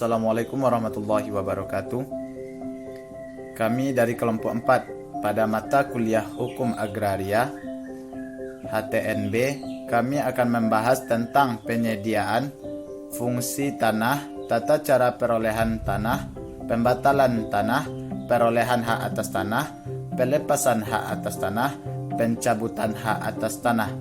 Assalamualaikum warahmatullahi wabarakatuh. Kami dari kelompok 4 pada mata kuliah Hukum Agraria HTNB, kami akan membahas tentang penyediaan, fungsi tanah, tata cara perolehan tanah, pembatalan tanah, perolehan hak atas tanah, pelepasan hak atas tanah, pencabutan hak atas tanah.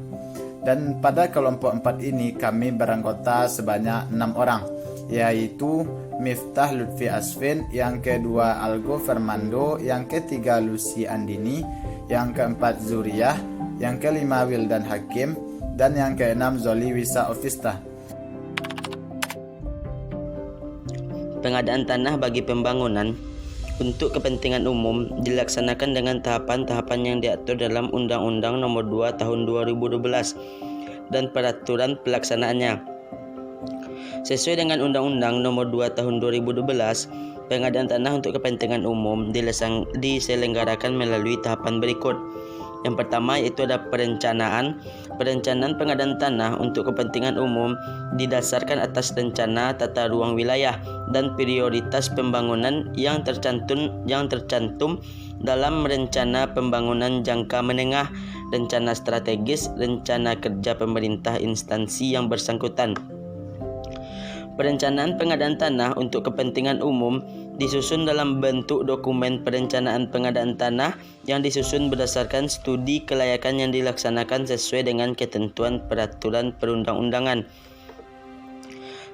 Dan pada kelompok 4 ini kami beranggota sebanyak 6 orang, yaitu Miftah Lutfi Asfin, yang kedua Algo Fernando, yang ketiga Lucy Andini, yang keempat Zuriyah, yang kelima Wildan Hakim, dan yang keenam Zoli Wisa Ofista. Pengadaan tanah bagi pembangunan untuk kepentingan umum dilaksanakan dengan tahapan-tahapan yang diatur dalam Undang-Undang Nomor 2 Tahun 2012 dan peraturan pelaksanaannya. Sesuai dengan Undang-Undang Nomor 2 Tahun 2012, pengadaan tanah untuk kepentingan umum diselenggarakan melalui tahapan berikut. Yang pertama yaitu ada perencanaan. Perencanaan pengadaan tanah untuk kepentingan umum didasarkan atas rencana tata ruang wilayah dan prioritas pembangunan yang tercantum dalam rencana pembangunan jangka menengah, rencana strategis, rencana kerja pemerintah instansi yang bersangkutan. Perencanaan pengadaan tanah untuk kepentingan umum disusun dalam bentuk dokumen perencanaan pengadaan tanah yang disusun berdasarkan studi kelayakan yang dilaksanakan sesuai dengan ketentuan peraturan perundang-undangan.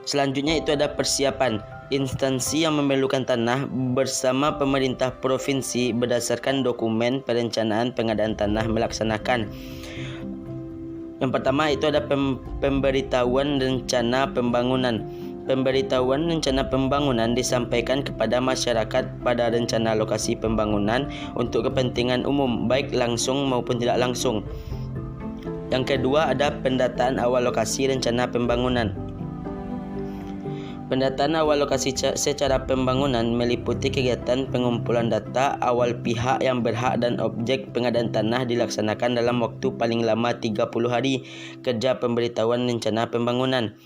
Selanjutnya itu ada persiapan. Instansi yang memerlukan tanah bersama pemerintah provinsi berdasarkan dokumen perencanaan pengadaan tanah melaksanakan. Yang pertama itu ada pemberitahuan rencana pembangunan. Pemberitahuan rencana pembangunan disampaikan kepada masyarakat pada rencana lokasi pembangunan untuk kepentingan umum, baik langsung maupun tidak langsung. Yang kedua ada pendataan awal lokasi rencana pembangunan. Pendataan awal lokasi secara pembangunan meliputi kegiatan pengumpulan data awal pihak yang berhak dan objek pengadaan tanah dilaksanakan dalam waktu paling lama 30 hari kerja pemberitahuan rencana pembangunan.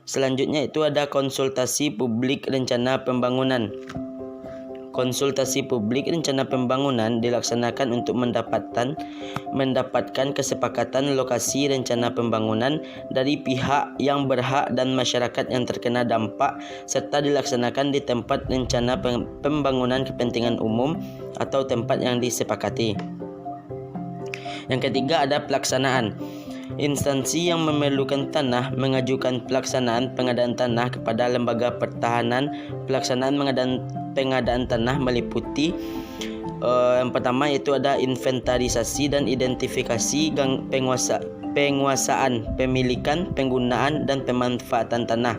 Selanjutnya itu ada konsultasi publik rencana pembangunan. Konsultasi publik rencana pembangunan dilaksanakan untuk mendapatkan kesepakatan lokasi rencana pembangunan dari pihak yang berhak dan masyarakat yang terkena dampak, serta dilaksanakan di tempat rencana pembangunan kepentingan umum atau tempat yang disepakati. Yang ketiga ada pelaksanaan. Instansi yang memerlukan tanah mengajukan pelaksanaan pengadaan tanah kepada Lembaga Pertahanan. Pelaksanaan pengadaan tanah meliputi yang pertama yaitu ada inventarisasi dan identifikasi penguasaan, pemilikan, penggunaan dan pemanfaatan tanah.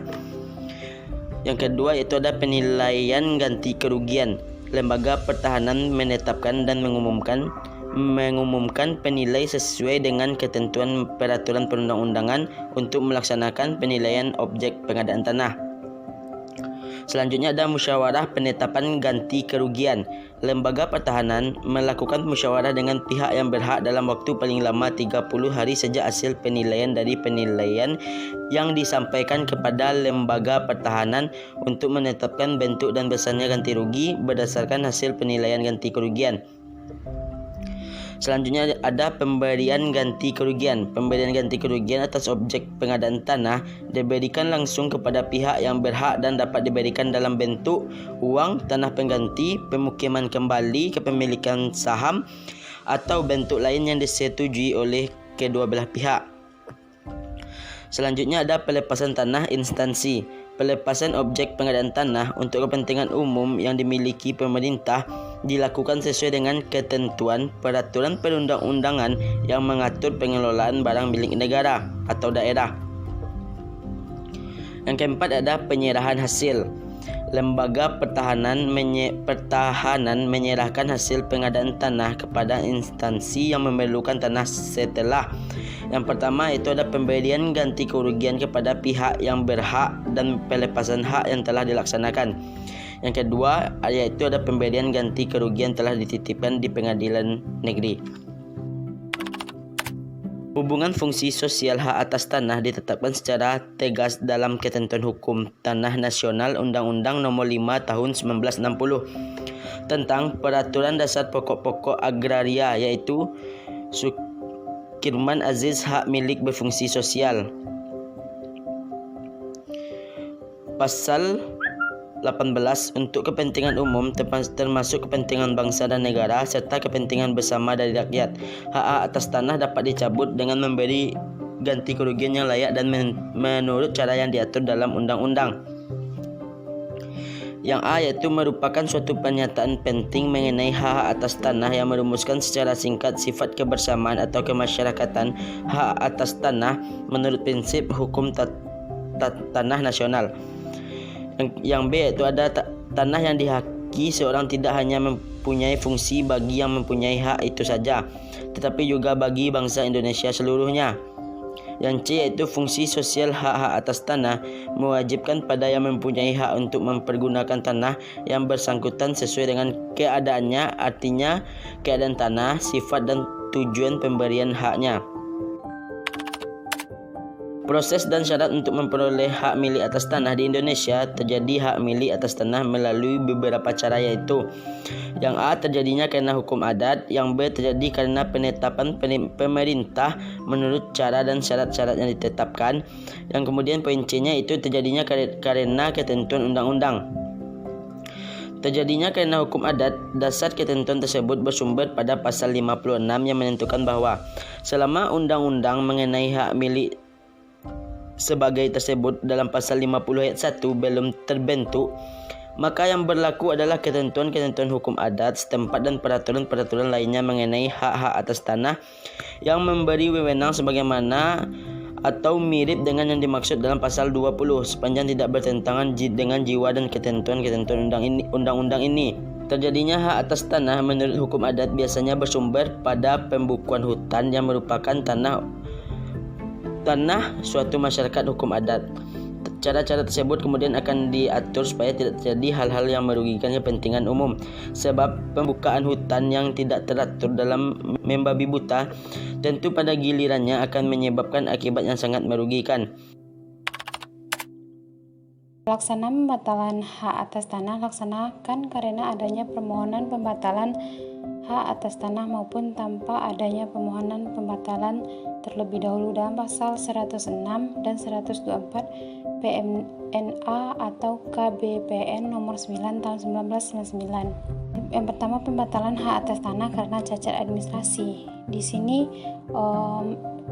Yang kedua yaitu ada penilaian ganti kerugian. Lembaga Pertahanan menetapkan dan mengumumkan penilai sesuai dengan ketentuan peraturan perundang-undangan untuk melaksanakan penilaian objek pengadaan tanah. Selanjutnya ada musyawarah penetapan ganti kerugian. Lembaga Pertahanan melakukan musyawarah dengan pihak yang berhak dalam waktu paling lama 30 hari sejak hasil penilaian dari penilaian yang disampaikan kepada Lembaga Pertahanan untuk menetapkan bentuk dan besarnya ganti rugi berdasarkan hasil penilaian ganti kerugian. Selanjutnya ada pemberian ganti kerugian. Pemberian ganti kerugian atas objek pengadaan tanah diberikan langsung kepada pihak yang berhak dan dapat diberikan dalam bentuk uang, tanah pengganti, pemukiman kembali, kepemilikan saham atau bentuk lain yang disetujui oleh kedua belah pihak. Selanjutnya ada pelepasan tanah instansi. Pelepasan objek pengadaan tanah untuk kepentingan umum yang dimiliki pemerintah dilakukan sesuai dengan ketentuan peraturan perundang-undangan yang mengatur pengelolaan barang milik negara atau daerah. Yang keempat ada penyerahan hasil. Lembaga Pertahanan menyerahkan hasil pengadaan tanah kepada instansi yang memerlukan tanah setelah yang pertama itu ada pemberian ganti kerugian kepada pihak yang berhak dan pelepasan hak yang telah dilaksanakan. Yang kedua yaitu ada pemberian ganti kerugian telah dititipkan di pengadilan negeri. Hubungan fungsi sosial hak atas tanah ditetapkan secara tegas dalam Ketentuan Hukum Tanah Nasional Undang-Undang Nomor 5 Tahun 1960 tentang Peraturan Dasar Pokok-pokok Agraria, yaitu Sukirman Aziz hak milik berfungsi sosial. Pasal 18 untuk kepentingan umum termasuk kepentingan bangsa dan negara serta kepentingan bersama dari rakyat. Hak atas tanah dapat dicabut dengan memberi ganti kerugian yang layak dan menurut cara yang diatur dalam undang-undang. Yang A yaitu merupakan suatu pernyataan penting mengenai hak atas tanah yang merumuskan secara singkat sifat kebersamaan atau kemasyarakatan hak atas tanah menurut prinsip hukum tanah nasional. Yang B yaitu ada tanah yang dihaki seorang tidak hanya mempunyai fungsi bagi yang mempunyai hak itu saja, tetapi juga bagi bangsa Indonesia seluruhnya. Yang C yaitu fungsi sosial hak atas tanah mewajibkan pada yang mempunyai hak untuk mempergunakan tanah yang bersangkutan sesuai dengan keadaannya, artinya keadaan tanah, sifat dan tujuan pemberian haknya. Proses dan syarat untuk memperoleh hak milik atas tanah di Indonesia. Terjadi hak milik atas tanah melalui beberapa cara, yaitu yang A terjadinya karena hukum adat, yang B terjadi karena penetapan pemerintah menurut cara dan syarat-syarat yang ditetapkan, yang kemudian poin C-nya itu terjadinya karena ketentuan undang-undang. Terjadinya karena hukum adat, dasar ketentuan tersebut bersumber pada pasal 56 yang menentukan bahwa selama undang-undang mengenai hak milik sebagai tersebut dalam pasal 50 ayat 1 belum terbentuk, maka yang berlaku adalah ketentuan-ketentuan hukum adat setempat dan peraturan-peraturan lainnya mengenai hak-hak atas tanah yang memberi wewenang sebagaimana atau mirip dengan yang dimaksud dalam pasal 20 sepanjang tidak bertentangan dengan jiwa dan ketentuan-ketentuan undang-undang ini. Terjadinya hak atas tanah menurut hukum adat biasanya bersumber pada pembukuan hutan yang merupakan tanah suatu masyarakat hukum adat. Cara-cara tersebut kemudian akan diatur supaya tidak terjadi hal-hal yang merugikan kepentingan umum, sebab pembukaan hutan yang tidak teratur dalam membabi buta tentu pada gilirannya akan menyebabkan akibat yang sangat merugikan. Pelaksanaan pembatalan hak atas tanah laksanakan karena adanya permohonan pembatalan hak atas tanah maupun tanpa adanya permohonan pembatalan terlebih dahulu dalam pasal 106 dan 124 PMNA atau KBPN nomor 9 tahun 1999. Yang pertama, pembatalan hak atas tanah karena cacat administrasi. Di sini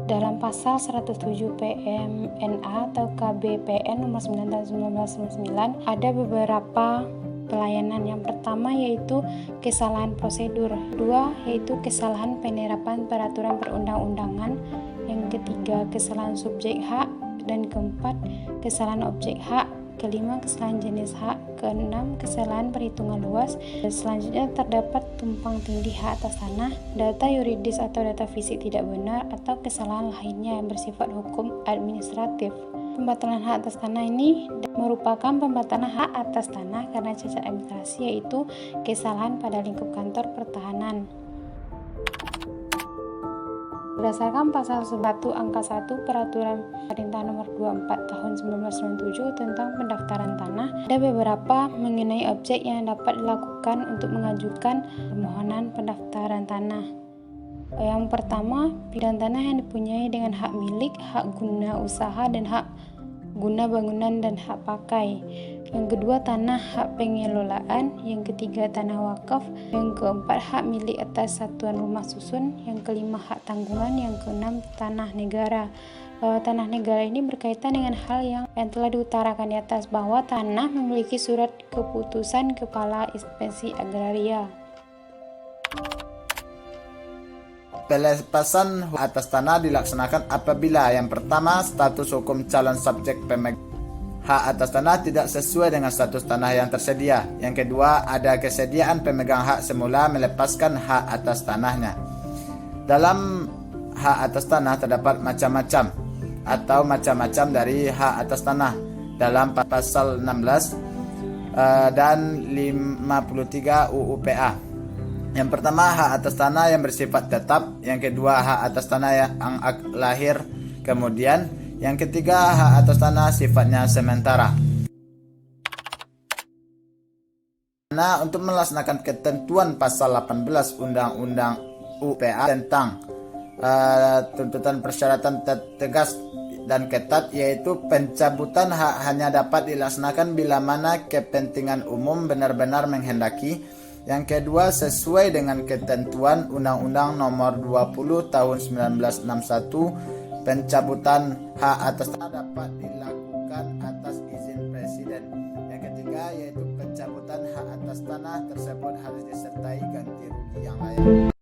dalam pasal 107 PMNA atau KBPN nomor 9 tahun 1999 ada beberapa pelayanan. Yang pertama yaitu kesalahan prosedur, kedua yaitu kesalahan penerapan peraturan perundang-undangan, yang ketiga kesalahan subjek hak, dan keempat kesalahan objek hak, kelima kesalahan jenis hak, keenam kesalahan perhitungan luas, dan selanjutnya terdapat tumpang tindih hak atas tanah, data yuridis atau data fisik tidak benar, atau kesalahan lainnya yang bersifat hukum administratif. Pembatalan hak atas tanah ini merupakan pembatalan hak atas tanah karena cacat administrasi, yaitu kesalahan pada lingkup kantor pertahanan. Berdasarkan pasal 1 angka 1 Peraturan Pemerintah Nomor 24 Tahun 1997 tentang pendaftaran tanah, ada beberapa mengenai objek yang dapat dilakukan untuk mengajukan permohonan pendaftaran tanah. Yang pertama, bidang tanah yang dipunyai dengan hak milik, hak guna usaha, dan hak guna bangunan dan hak pakai. Yang kedua, tanah hak pengelolaan. Yang ketiga, tanah wakaf. Yang keempat, hak milik atas satuan rumah susun. Yang kelima, hak tanggungan. Yang keenam, tanah negara. Tanah negara ini berkaitan dengan hal yang telah diutarakan di atas, bahwa tanah memiliki surat keputusan Kepala Inspeksi Agraria. Pelepasan atas tanah dilaksanakan apabila yang pertama, status hukum calon subjek pemegang hak atas tanah tidak sesuai dengan status tanah yang tersedia. Yang kedua, ada kesediaan pemegang hak semula melepaskan hak atas tanahnya. Dalam hak atas tanah terdapat macam-macam atau macam-macam dari hak atas tanah dalam pasal 16 dan 53 UU PA. Yang pertama, hak atas tanah yang bersifat tetap. Yang kedua, hak atas tanah yang lahir kemudian. Yang ketiga, hak atas tanah sifatnya sementara. Nah, untuk melaksanakan ketentuan pasal 18 Undang-Undang UPA tentang tuntutan persyaratan tegas dan ketat, yaitu pencabutan hak hanya dapat dilaksanakan bila mana kepentingan umum benar-benar menghendaki. Yang kedua, sesuai dengan ketentuan Undang-Undang Nomor 20 Tahun 1961, pencabutan hak atas tanah dapat dilakukan atas izin Presiden. Yang ketiga, yaitu pencabutan hak atas tanah tersebut harus disertai ganti rugi yang layak.